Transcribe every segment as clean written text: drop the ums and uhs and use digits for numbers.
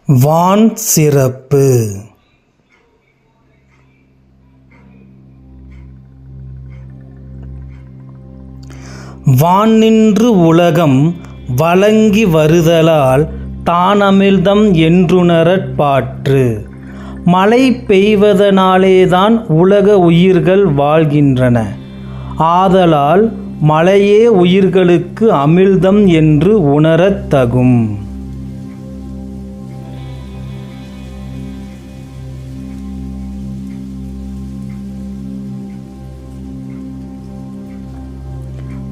வான் சிறப்பு. வான்நின்று உலகம் வழங்கி வருதலால் தானமிழ்தம் என்றுணரற் பாற்று. மழை பெய்வதனாலேதான் உலக உயிர்கள் வாழ்கின்றன. ஆதலால் மழையே உயிர்களுக்கு அமிழ்தம் என்று உணரத் தகும்.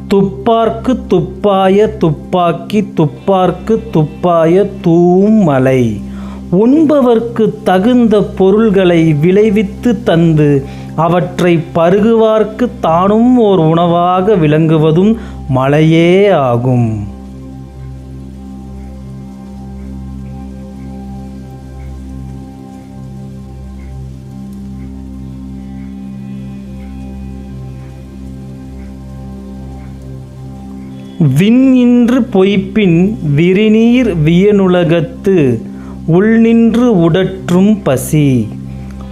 துப்பார்க்கு துப்பாய துப்பாக்கி துப்பார்க்கு துப்பாய தூவும் மழை. உண்பவர்க்கு தகுந்த பொருள்களை விளைவித்து தந்து அவற்றை பருகுவார்க்கு தானும் ஓர் உணவாக விளங்குவதும் மழையே ஆகும். விண்ணின்று பொய்ப்பின் விரிநீர் வியனுலகத்து உள்நின்று உடற்றும் பசி.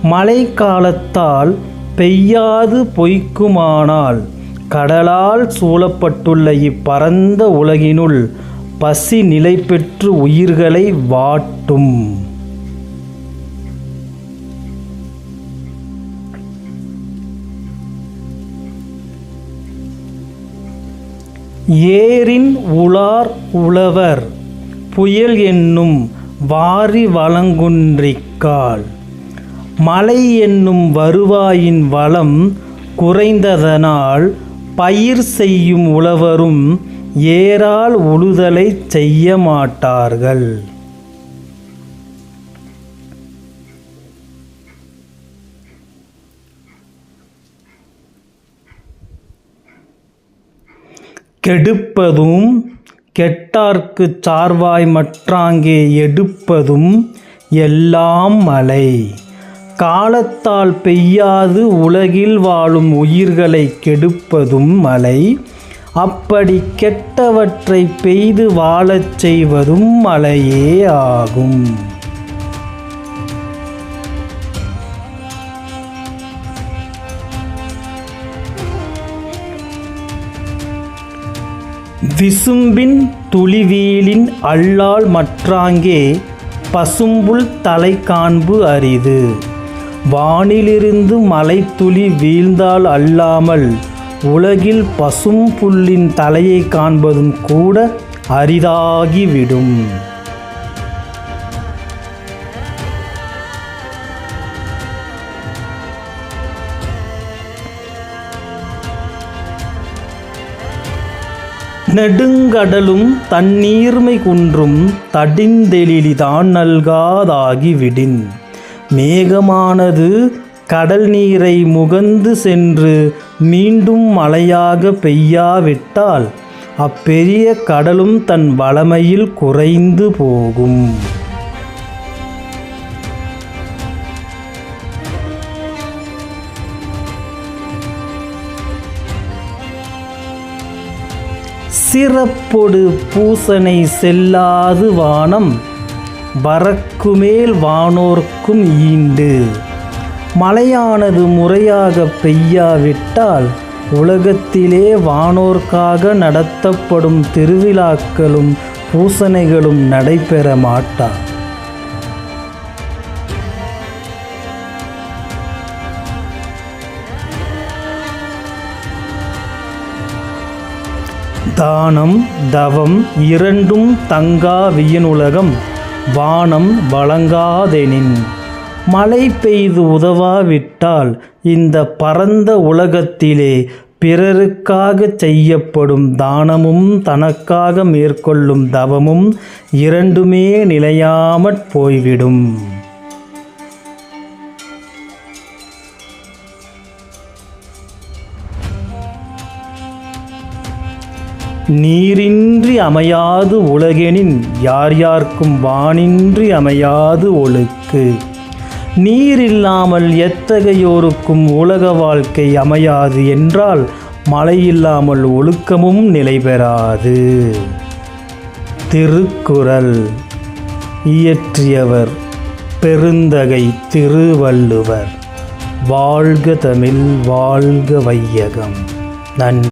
மழை காலத்தால் பெய்யாது பொய்க்குமானால் கடலால் சூழப்பட்டுள்ள இப்பரந்த உலகினுள் பசி நிலை பெற்று உயிர்களை வாட்டும். ஏரின் உளார் உழவர் புயல் என்னும் வாரி வளங்குன்றிக்கால். மழை என்னும் வருவாயின் வளம் குறைந்ததனால் பயிர் செய்யும் உழவரும் ஏரால் உழுதலை செய்ய மாட்டார்கள். கெடுப்பதும் கெட்டார்க்குச் சார்வாய் மற்றாங்கே எடுப்பதும் எல்லாம் மழை. காலத்தால் பெய்யாது உலகில் வாழும் உயிர்களை கெடுப்பதும் மழை. அப்படி கெட்டவற்றை பெய்து வாழச் செய்வதும் மழையே ஆகும். விசும்பின் துளிவீழின் அல்லால் மற்றாங்கே பசும்புல் தலை காண்பு அரிது. வானிலிருந்து மழைத்துளி வீழ்ந்தால் அல்லாமல் உலகில் பசும் புல்லின் தலையை காண்பதும் கூட அரிதாகிவிடும். நெடுங்கடலும் தண்ணீர்மை குன்றும் தடிந்தெழிலிதான் நல்காதாகிவிடின். மேகமானது கடல் நீரை முகந்து சென்று மீண்டும் மழையாக பெய்யாவிட்டால் அப்பெரிய கடலும் தன் வளமையில் குறைந்து போகும். சிறப்பொடு பூசனை செல்லாது வானம் வரக்குமேல் வானோர்க்கும் ஈண்டு. மழையானது முறையாக பெய்யாவிட்டால் உலகத்திலே வானோர்க்காக நடத்தப்படும் திருவிழாக்களும் பூசனைகளும் நடைபெற மாட்டா. தானம் தவம் இரண்டும் தங்கா வியனுலகம் வானம் வழங்காதெனின். மழை பெய்து உதவாவிட்டால் இந்த பரந்த உலகத்திலே பிறருக்காக செய்யப்படும் தானமும் தனக்காக மேற்கொள்ளும் தவமும் இரண்டுமே நிலையாமற் போய்விடும். நீரின்றி அமையாது உலகெனின் யார் யார்க்கும் வானின்றி அமையாது ஒழுக்கு. நீரில்லாமல் எத்தகையோருக்கும் உலக வாழ்க்கை அமையாது என்றால் மழையில்லாமல் ஒழுக்கமும் நிலை பெறாது. திருக்குறள். இயற்றியவர் பெருந்தகை திருவள்ளுவர். வாழ்க தமிழ், வாழ்க வையகம். நன்றி.